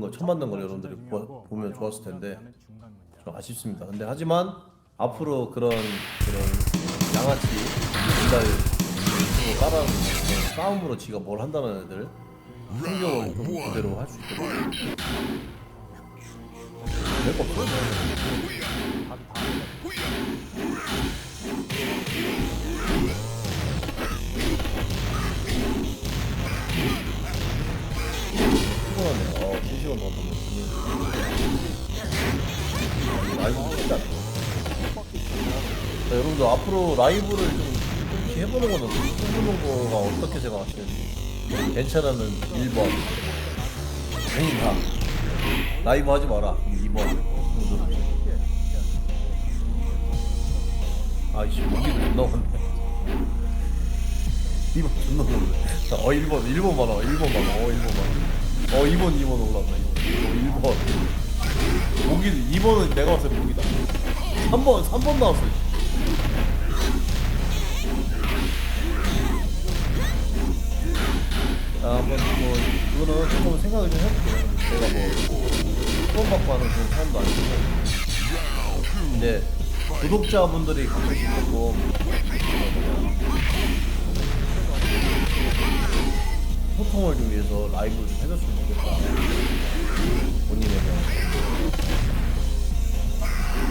거 처음 만든 걸 여러분들이 보면 좋았을 텐데 좀 아쉽습니다. 근데 하지만 앞으로 그런 양아치 맨날 유튜브 따라하는 그런 싸움으로 지가 뭘 한다는 애들 공격을 좀 그대로 할 수 있도록 될거 없어. 피곤하네. 2시간 더 하면 라이브 진짜. 자, 여러분들 앞으로 라이브를 좀 이렇게 해보는 거는 해보는 거가 어떻게 생각하시는지 괜찮으면 1번 아니다 라이브 하지 마라 2번 아이씨 무기도 존나 많네 2번 존나 많네 1번 많아 1번 많아 1번 많아 2번 올라왔다 2번 1번 무기 2번은 내가 봤을 때 무기다 3번 나왔어 한번 그거는 조금 생각을 좀 해볼게요. 제가 후원 받고 하는 그런 사람도 아니고 근데 구독자분들이 가끔씩 조금 소통을 좀 위해서 라이브를 좀 해줬으면 좋겠다. 본인의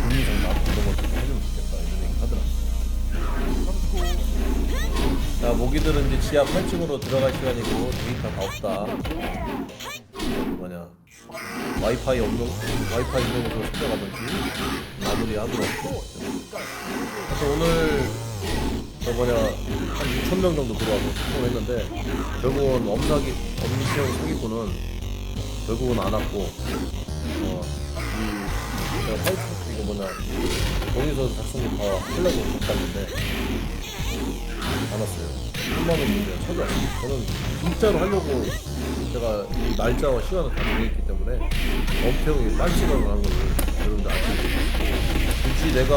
본인 정답 이런 것도 좀 해주면 좋겠다 이런 얘기 하더라고요. 자, 모기들은 이제 지하 8층으로 들어갈 시간이고 데이터 다 없다. 뭐냐 와이파이 있는 곳으로 찾아가든지 마무리하도록. 그래서 오늘 한 6,000명 정도 들어와서 소통을 했는데 결국은 엄지형 사기꾼은 결국은 안 왔고 제가 동의서 작성도 다 하려고 갔는데 안 왔어요. 3만원인데 찾아왔어요. 저는 진짜로 하려고 제가 이 날짜와 시간을 다 정했기 때문에 엄태웅이 딴 시간을 한 거를 여러분들 아시죠? 굳이 내가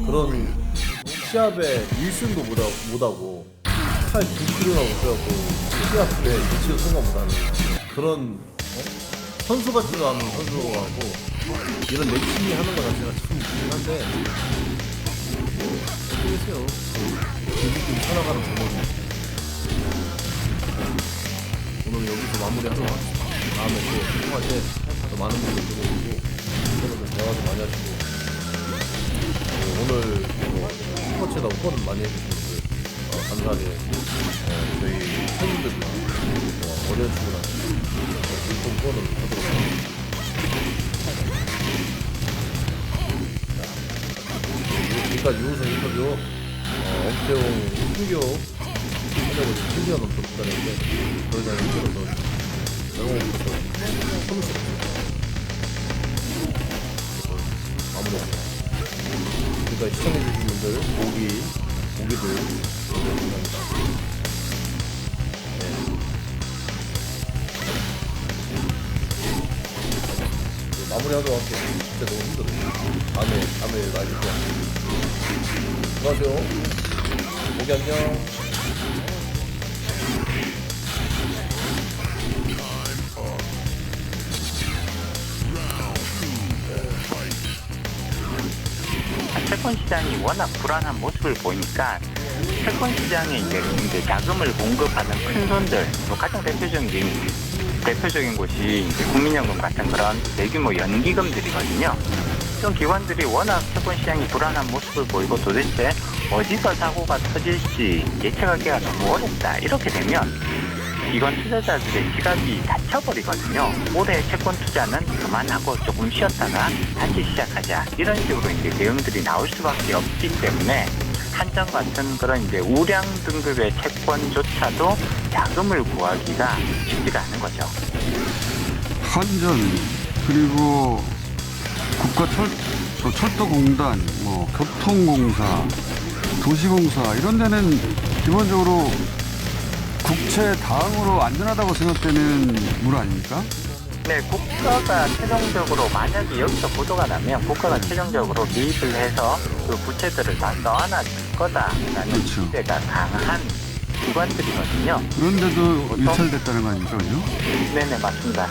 그런 시합에 1승도 못하고 팔 9kg나 못해갖고 시합에 미치도 생각 못하는 그런 선수 같지도 않은 선수하고 이런 매칭이 하는 거 자체가 참 좋긴 한데 모르겠어요. 재밌게 살아가는 방법이 오늘 여기서 마무리하도록 하겠습니다. 다음에 또 통화할 때 더 많은 분들 들어오고 서로 대화도 많이 하시고 오늘 스포츠에다 후원을 많이 해주신 분들 감사하게 저희 팬분들이나 어려운 친구들한테 물품 후원을 하도록 하겠습니다. 지금까지 유우성 인터뷰 엄태웅 신규 하려고 3시간 넘게 기다렸는데 더 이상 힘들어서 영어부터 소문이 마무리합니다. 그러니까 시청해주신 분들 모기들 감사합니다. 마무리하도록 할게요. 진짜 너무 힘들어요. 다음에 라이브 때. 안녕하세요. 모기 안녕. 채권 시장이 워낙 불안한 모습을 보이니까 채권 시장에 이제 자금을 공급하는 큰 손들, 가장 대표적인 곳이 이제 국민연금 같은 그런 대규모 연기금들이거든요. 이런 기관들이 워낙 채권 시장이 불안한 모습을 보이고 도대체 어디서 사고가 터질지 예측하기가 너무 어렵다. 이렇게 되면 이건 투자자들의 지갑이 닫혀버리거든요. 올해 채권 투자는 그만하고 조금 쉬었다가 다시 시작하자. 이런 식으로 이제 대응들이 나올 수밖에 없기 때문에 한전 같은 그런 이제 우량 등급의 채권조차도 자금을 구하기가 쉽지가 않은 거죠. 한전 그리고 철도공단, 교통공사, 도시공사 이런 데는 기본적으로 국채 다음으로 안전하다고 생각되는 물 아닙니까? 네, 국가가 최종적으로 만약에 여기서 보도가 나면 국가가 최종적으로 개입을 해서 그 부채들을 다 넣어놔 줄 거다라는 그렇죠. 기대가 강한 기관들이거든요. 그런데도 유찰됐다는 거 아닙니까, 그죠? 네네, 맞습니다.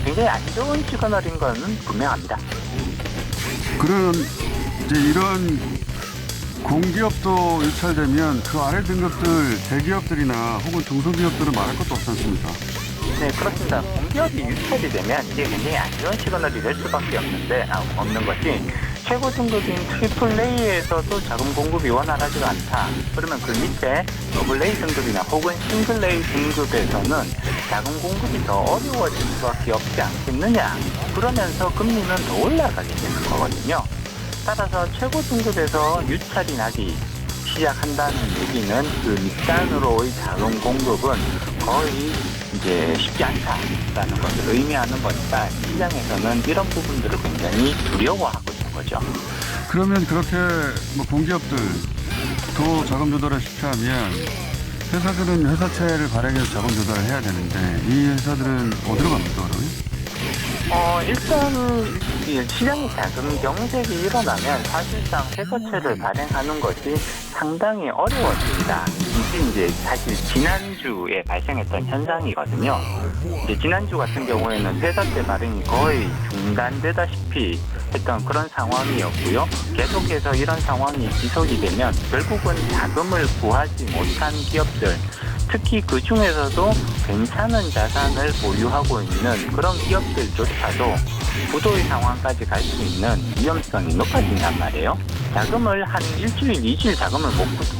굉장히 안 좋은 시그널인 거는 분명합니다. 그런 이제 이런 공기업도 유찰되면 그 아래 등급들 대기업들이나 혹은 중소기업들은 말할 것도 없지 않습니까? 네, 그렇습니다. 공기업이 유찰이 되면 이게 굉장히 안 좋은 시그널이 될 수밖에 없는 것이 최고 등급인 트리플 A에서도 자금 공급이 원활하지가 않다. 그러면 그 밑에 더블 A 등급이나 혹은 싱글 A 등급에서는 자금 공급이 더 어려워질 수밖에 없지 않겠느냐. 그러면서 금리는 더 올라가게 되는 거거든요. 따라서 최고 등급에서 유찰이 나기 시작한다는 얘기는 그 밑단으로의 자금 공급은 거의 이제 쉽지 않다라는 것을 의미하는 거니까 시장에서는 이런 부분들을 굉장히 두려워하고 있는 거죠. 그러면 그렇게 뭐 공기업들 더 자금 조달을 쉽게 하면 회사들은 회사채를 발행해서 자금 조달을 해야 되는데 이 회사들은 어디로 갑니까, 그러면? 일단 시장의 자금 경색이 일어나면 사실상 회사채를 발행하는 것이 상당히 어려워집니다. 이게 이제 사실 지난주에 발생했던 현상이거든요. 이제 지난주 같은 경우에는 회사채 발행이 거의 중단되다시피 했던 그런 상황이었고요. 계속해서 이런 상황이 지속이 되면 결국은 자금을 구하지 못한 기업들, 특히 그 중에서도 괜찮은 자산을 보유하고 있는 그런 기업들조차도 부도의 상황까지 갈 수 있는 위험성이 높아진단 말이에요. 자금을 한 일주일, 2주일 자금을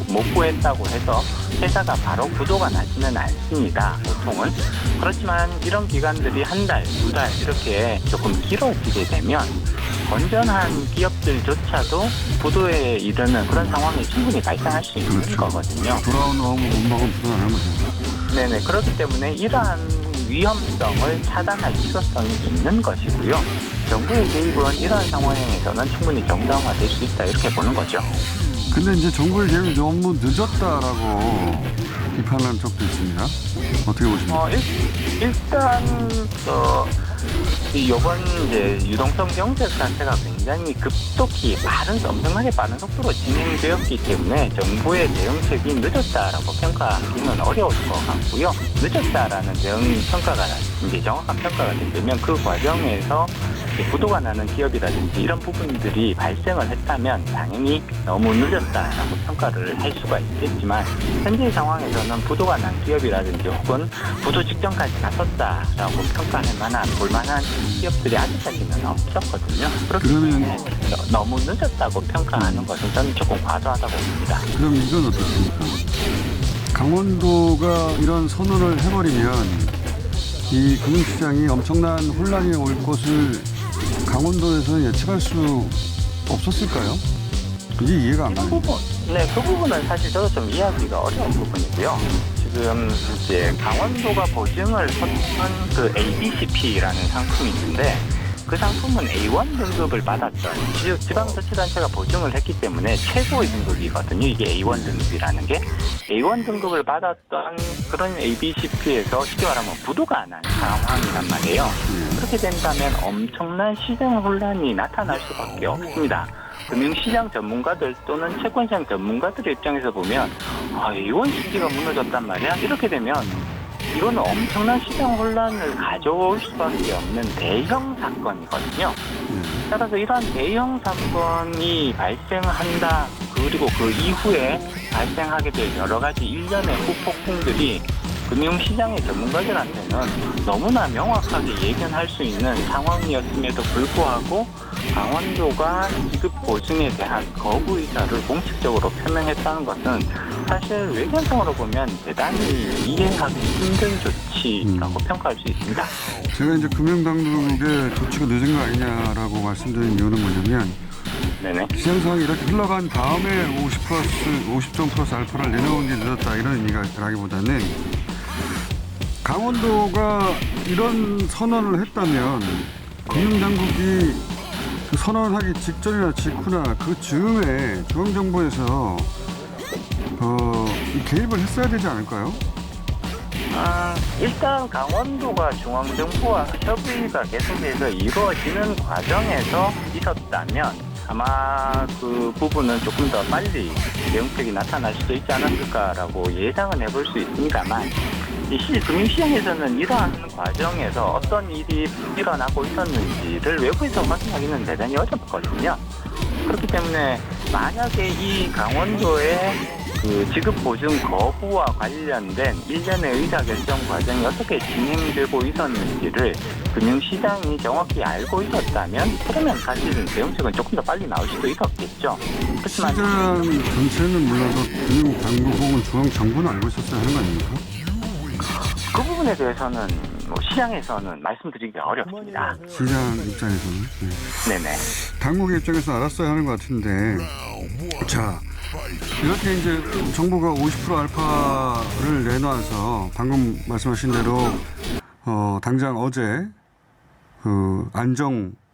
못 구했다고 해서 회사가 바로 부도가 나지는 않습니다. 보통은. 그렇지만 이런 기간들이 한 달, 두 달 이렇게 조금 길어지게 되면 건전한 기업들조차도 부도에 이르는 그런 상황이 충분히 발생할 수 있는 그렇죠. 거거든요. 돌아온 어음을 못 먹으면 부도나는 거죠. 네네. 그렇기 때문에 이러한 위험성을 차단할 필요성이 있는 것이고요. 정부의 개입은 이러한 상황에서는 충분히 정당화될 수 있다 이렇게 보는 거죠. 근데 이제 정부의 개입이 너무 늦었다라고 비판하는 쪽도 있습니다. 어떻게 보십니까? 일단 이번 이제 유동성 경제 자체가 굉장히 급속히 엄청나게 빠른 속도로 진행되었기 때문에 정부의 대응책이 늦었다라고 평가하기는 어려울 것 같고요. 늦었다라는 대응 평가가 이제 정확한 평가가 되려면 그 과정에서 부도가 나는 기업이라든지 이런 부분들이 발생을 했다면 당연히 너무 늦었다라고 평가를 할 수가 있겠지만 현재 상황에서는 부도가 난 기업이라든지 혹은 부도 직전까지 갔었다라고 평가할 만한 볼만한 기업들이 아직까지는 없었거든요. 그렇기 때문에 너무 늦었다고 평가하는 것은 저는 조금 과도하다고 봅니다. 그럼 이건 어떻습니까? 강원도가 이런 선언을 해버리면 이 금융시장이 엄청난 혼란이 올 것을 강원도에서 예측할 수 없었을까요? 이게 이해가 안 가요. 그 부분은 사실 저도 좀 이해하기가 어려운 부분이고요. 지금 이제 강원도가 보증을 섰던 그 ABCP라는 상품이 있는데 그 상품은 A1 등급을 받았던 지방자치단체가 보증을 했기 때문에 최고의 등급이거든요. 이게 A1 등급이라는 게 A1 등급을 받았던 그런 ABCP에서 쉽게 말하면 부도가 난 상황이란 말이에요. 그렇게 된다면 엄청난 시장 혼란이 나타날 수밖에 없습니다. 금융시장 전문가들 또는 채권시장 전문가들의 입장에서 보면 A1 CD가 무너졌단 말이야. 이렇게 되면 이거는 엄청난 시장 혼란을 가져올 수밖에 없는 대형 사건이거든요. 따라서 이러한 대형 사건이 발생한다. 그리고 그 이후에 발생하게 될 여러 가지 일련의 후폭풍들이 금융시장의 전문가들한테는 너무나 명확하게 예견할 수 있는 상황이었음에도 불구하고 강원도가 지급 보증에 대한 거부 의사를 공식적으로 표명했다는 것은 사실 외견상으로 보면 대단히 이해하기 힘든 조치라고 평가할 수 있습니다. 제가 이제 금융당국의 조치가 늦은 거 아니냐라고 말씀드린 이유는 뭐냐면 네네. 시장 상황이 이렇게 흘러간 다음에 50점 플러스 알파를 내놓은 게 늦었다 이런 의미라기보다는 강원도가 이런 선언을 했다면 금융당국이 그 선언하기 직전이나 직후나 그 즈음에 중앙정부에서 개입을 했어야 되지 않을까요? 일단 강원도가 중앙정부와 협의가 계속해서 이루어지는 과정에서 있었다면 아마 그 부분은 조금 더 빨리 대응책이 나타날 수도 있지 않았을까라고 예상은 해볼 수 있습니다만, 이 금융시장에서는 이러한 과정에서 어떤 일이 일어나고 있었는지를 외부에서 확인하기는 대단히 어렵거든요. 그렇기 때문에 만약에 이 강원도의 그 지급 보증 거부와 관련된 일련의 의사결정 과정이 어떻게 진행되고 있었는지를 금융시장이 정확히 알고 있었다면, 그러면 사실은 대응책은 조금 더 빨리 나올 수도 있었겠죠. 그렇지만 시장 전체는 몰라도 금융당국 혹은 중앙정부는 알고 있었어야 하는 거 아닙니까? 그 부분에 대해서는 뭐 시장에서는 말씀드리기 어렵습니다. 시장 입장에서는. 네. 네네. 당국의 입장에서 알았어야 하는 것 같은데, 자, 이렇게 이제 정부가 50% 알파를 내놔서 방금 말씀하신 대로 당장 어제 그 안정